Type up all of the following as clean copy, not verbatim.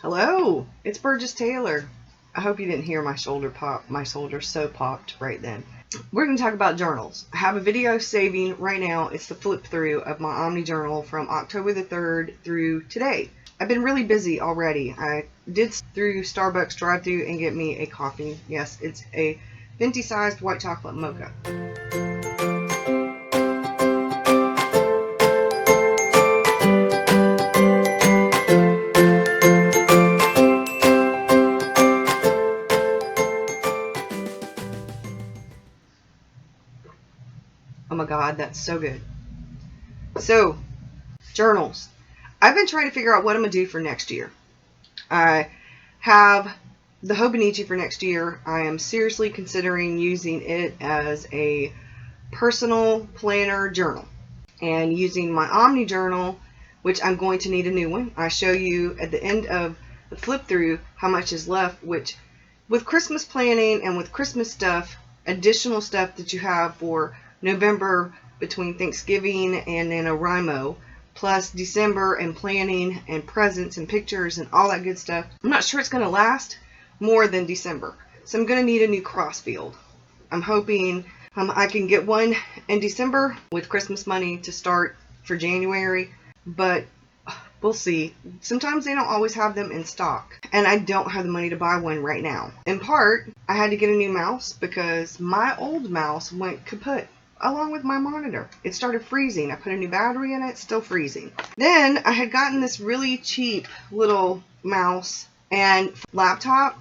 Hello, it's Burgess Taylor. I hope you didn't hear my shoulder pop. My shoulder so popped right then. We're going to talk about journals. I have a video saving right now. It's the flip through of my Omni journal from October the 3rd through today. I've been really busy already. I did through Starbucks drive-thru and get me a coffee. Yes, it's a venti sized white chocolate mocha. Oh my god, that's so good. So, journals. I've been trying to figure out what I'm going to do for next year. I have the Hobonichi for next year. I am seriously considering using it as a personal planner journal and using my Omni journal, which I'm going to need a new one. I show you at the end of the flip through how much is left, which with Christmas planning and with Christmas stuff, additional stuff that you have for November between Thanksgiving and NaNoWriMo, plus December and planning and presents and pictures and all that good stuff. I'm not sure it's going to last more than December. So I'm going to need a new Crossfield. I'm hoping I can get one in December with Christmas money to start for January, but we'll see. Sometimes they don't always have them in stock, and I don't have the money to buy one right now. In part, I had to get a new mouse because my old mouse went kaput along with my monitor. It started freezing. I put a new battery in it, still freezing. Then I had gotten this really cheap little mouse and laptop,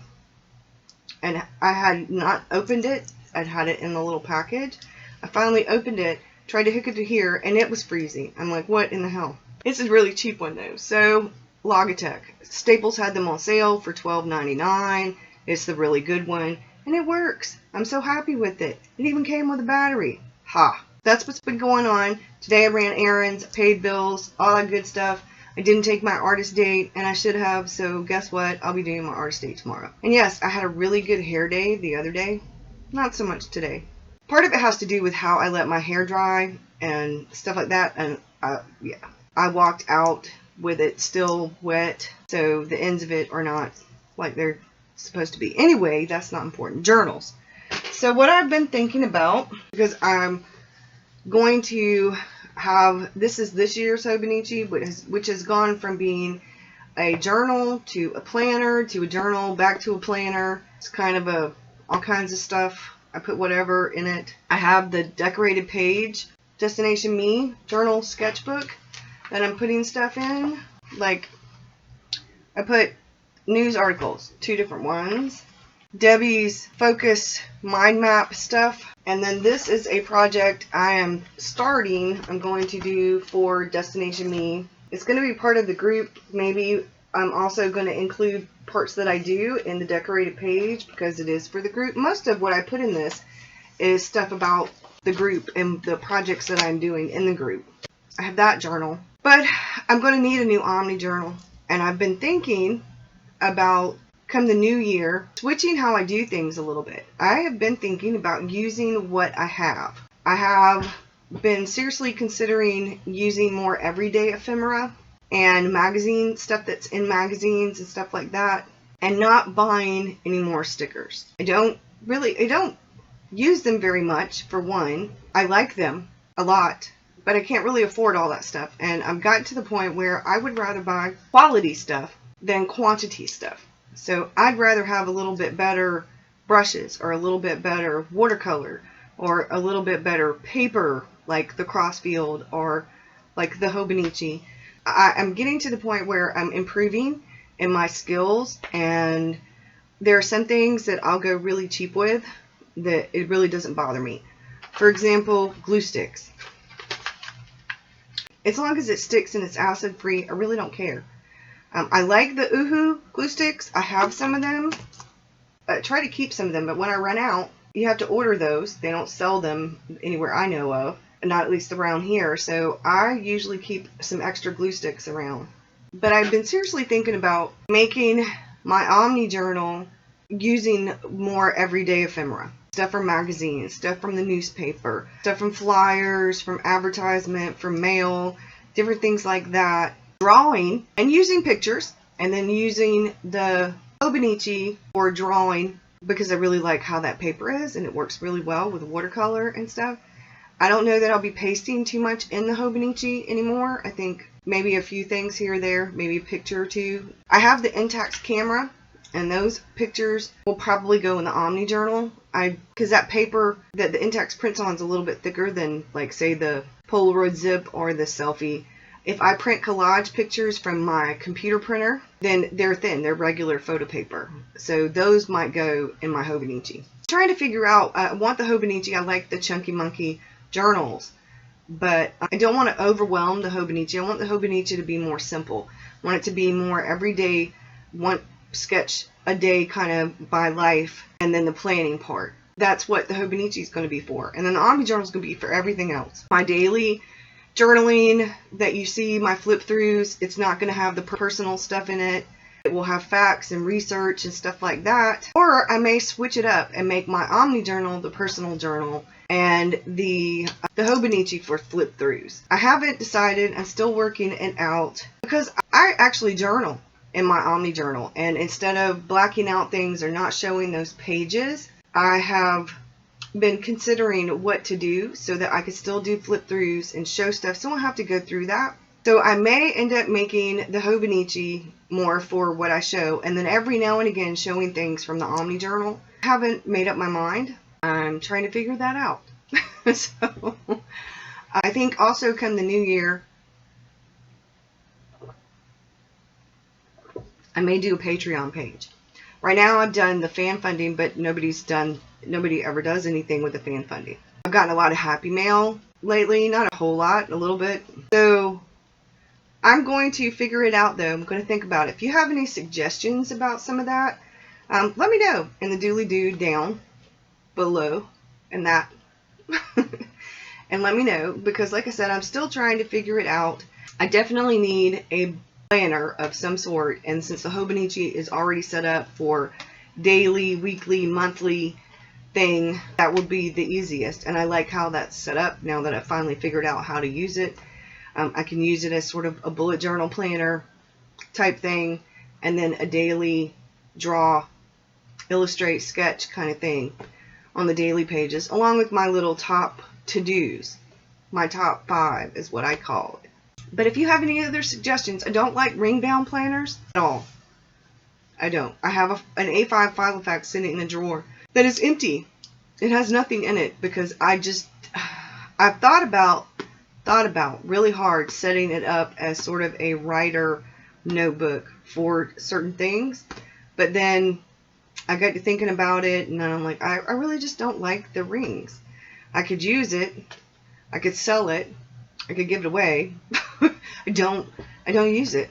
and I had not opened it. I'd had it in the little package. I finally opened it, tried to hook it to here, and it was freezing. I'm like, what in the hell? This is a really cheap one though. So Logitech. Staples had them on sale for $12.99. It's the really good one, and it works. I'm so happy with it. It even came with a battery. Ha! That's what's been going on. Today I ran errands, paid bills, all that good stuff. I didn't take my artist date, and I should have, so guess what? I'll be doing my artist date tomorrow. And yes, I had a really good hair day the other day. Not so much today. Part of it has to do with how I let my hair dry and stuff like that, and yeah. I walked out with it still wet, so the ends of it are not like they're supposed to be. Anyway, that's not important. Journals. So what I've been thinking about, because I'm going to have, this is this year's Hobonichi, which has gone from being a journal to a planner to a journal back to a planner. It's kind of all kinds of stuff. I put whatever in it. I have the decorated page, Destination Me journal sketchbook that I'm putting stuff in. Like, I put news articles, 2 different ones. Debbie's focus mind map stuff. And then this is a project I am starting. I'm going to do for Destination Me. It's going to be part of the group. Maybe I'm also going to include parts that I do in the decorated page because it is for the group. Most of what I put in this is stuff about the group and the projects that I'm doing in the group. I have that journal. But I'm going to need a new Omni journal. And I've been thinking about, come the new year, switching how I do things a little bit. I have been thinking about using what I have. I have been seriously considering using more everyday ephemera and magazine stuff that's in magazines and stuff like that, and not buying any more stickers. I don't use them very much, for one. I like them a lot, but I can't really afford all that stuff, and I've gotten to the point where I would rather buy quality stuff than quantity stuff. So I'd rather have a little bit better brushes, or a little bit better watercolor, or a little bit better paper, like the Crossfield or like the Hobonichi. I'm getting to the point where I'm improving in my skills, and there are some things that I'll go really cheap with that it really doesn't bother me. For example, glue sticks. As long as it sticks and it's acid free, I really don't care. I like the Uhu glue sticks. I have some of them. I try to keep some of them, but when I run out, you have to order those. They don't sell them anywhere I know of, not at least around here. So I usually keep some extra glue sticks around. But I've been seriously thinking about making my Omni journal using more everyday ephemera. Stuff from magazines, stuff from the newspaper, stuff from flyers, from advertisement, from mail, different things like that. Drawing and using pictures. and then using the Hobonichi for drawing because I really like how that paper is and it works really well with watercolor and stuff. I don't know that I'll be pasting too much in the Hobonichi anymore. I think maybe a few things here or there, maybe a picture or two. I have the Instax camera, and those pictures will probably go in the Omni Journal. Because that paper that the Instax prints on is a little bit thicker than, like, say, the Polaroid Zip or the Selfie. If I print collage pictures from my computer printer, then they're thin. They're regular photo paper. So those might go in my Hobonichi. Trying to figure out, I want the Hobonichi. I like the Chunky Monkey journals, but I don't want to overwhelm the Hobonichi. I want the Hobonichi to be more simple. I want it to be more everyday, one sketch a day kind of by life, and then the planning part. That's what the Hobonichi is going to be for. And then the Omni Journal is going to be for everything else. My daily journaling that you see, my flip throughs, it's not going to have the personal stuff in it. It will have facts and research and stuff like that. Or I may switch it up and make my Omni Journal the personal journal and the Hobonichi for flip throughs. I haven't decided. I'm still working it out because I actually journal in my Omni Journal, and instead of blacking out things or not showing those pages, I have been considering what to do so that I could still do flip throughs and show stuff, so I don't have to go through that. So I may end up making the Hobonichi more for what I show, and then every now and again showing things from the Omni Journal. I haven't made up my mind. I'm trying to figure that out. So I think also come the new year, I may do a Patreon page. Right now I've done the fan funding, but nobody ever does anything with the fan funding. I've gotten a lot of happy mail lately, not a whole lot, a little bit. So I'm going to figure it out though. I'm going to think about it. If you have any suggestions about some of that, let me know in the dooley-doo down below and that. And let me know, because like I said, I'm still trying to figure it out. I definitely need a planner of some sort, and since the Hobonichi is already set up for daily, weekly, monthly thing, that would be the easiest. And I like how that's set up now that I've finally figured out how to use it. I can use it as sort of a bullet journal planner type thing, and then a daily draw, illustrate, sketch kind of thing on the daily pages, along with my little top to-dos. My top 5 is what I call it. But if you have any other suggestions, I don't like ring-bound planners at all. I don't. I have an A5 Filofax sitting in a drawer that is empty. It has nothing in it because I've thought about really hard setting it up as sort of a writer notebook for certain things. But then I got to thinking about it, and then I'm like, I really just don't like the rings. I could use it. I could sell it. I could give it away. I don't use it.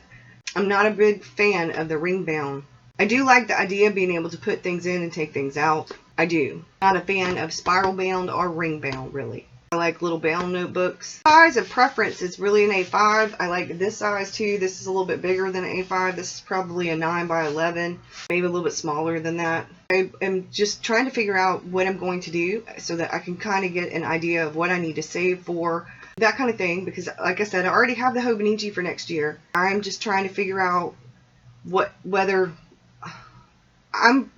I'm not a big fan of the ring bound. I do like the idea of being able to put things in and take things out. I do. Not a fan of spiral bound or ring bound, really. I like little bound notebooks. Size of preference is really an A5. I like this size too. This is a little bit bigger than an A5. This is probably a 9 by 11, maybe a little bit smaller than that. I am just trying to figure out what I'm going to do so that I can kind of get an idea of what I need to save for, that kind of thing, because like I said, I already have the Hobonichi for next year. I'm just trying to figure out whether I'm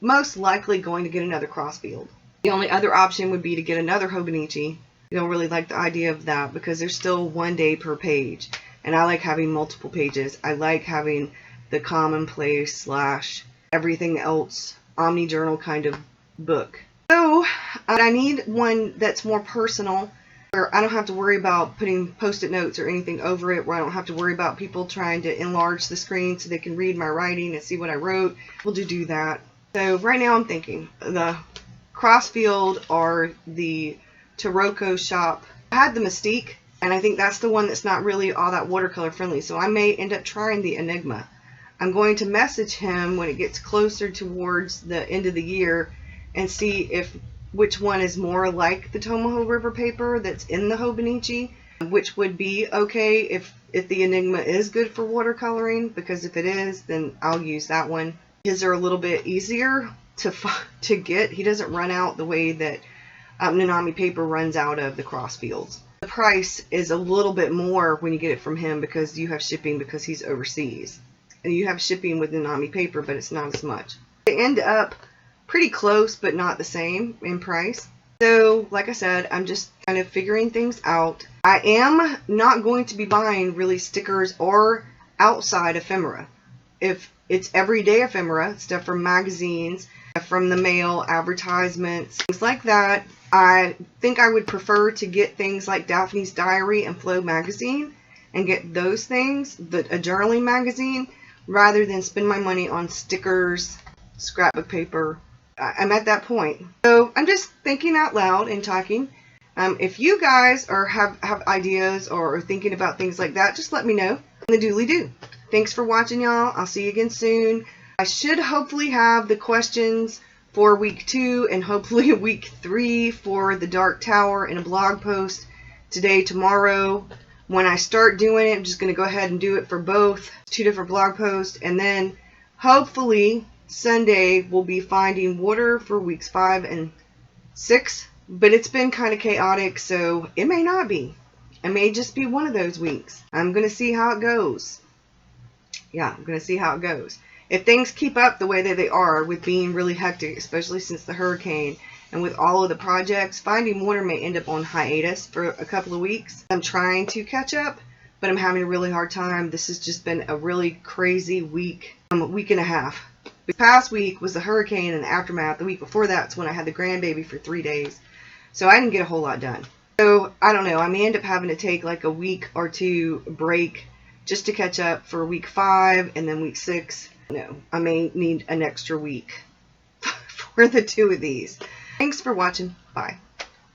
most likely going to get another Crossfield. The only other option would be to get another Hobonichi. I don't really like the idea of that because there's still 1 day per page, and I like having multiple pages. I like having the commonplace / everything else Omni Journal kind of book. So I need one that's more personal, where I don't have to worry about putting post-it notes or anything over it, where I don't have to worry about people trying to enlarge the screen so they can read my writing and see what I wrote. We'll do that. So right now I'm thinking the Crossfield or the Taroko shop. I had the Mystique, and I think that's the one that's not really all that watercolor friendly, so I may end up trying the Enigma. I'm going to message him when it gets closer towards the end of the year and see which one is more like the Tomoe River paper that's in the Hobonichi, which would be okay if the Enigma is good for watercoloring, because if it is, then I'll use that one. His are a little bit easier to get. He doesn't run out the way that Nanami paper runs out of the Crossfields. The price is a little bit more when you get it from him because you have shipping because he's overseas. you have shipping with Nanami paper, but it's not as much. They end up pretty close, but not the same in price. So, like I said, I'm just kind of figuring things out. I am not going to be buying really stickers or outside ephemera. If it's everyday ephemera, stuff from magazines, from the mail, advertisements, things like that, I think I would prefer to get things like Daphne's Diary and Flow magazine and get those things, a journaling magazine, rather than spend my money on stickers, scrapbook paper. I'm at that point. So I'm just thinking out loud and talking. If you guys have ideas or are thinking about things like that, just let me know in the doobly doo. Thanks for watching, y'all. I'll see you again soon. I should hopefully have the questions for week 2 and hopefully week 3 for the Dark Tower in a blog post today, tomorrow. When I start doing it, I'm just going to go ahead and do it for both, 2 different blog posts, and then hopefully Sunday we'll be finding water for weeks 5 and 6, but it's been kind of chaotic, so it may not be. It may just be one of those weeks. I'm going to see how it goes. Yeah, I'm going to see how it goes. If things keep up the way that they are with being really hectic, especially since the hurricane, and with all of the projects, finding water may end up on hiatus for a couple of weeks. I'm trying to catch up, but I'm having a really hard time. This has just been a really crazy week, week and a half. The past week was the hurricane and the aftermath. The week before that's when I had the grandbaby for 3 days. So I didn't get a whole lot done. So I don't know. I may end up having to take like a week or 2 break just to catch up for week 5 and then week 6. No, I may need an extra week for the 2 of these. Thanks for watching. Bye.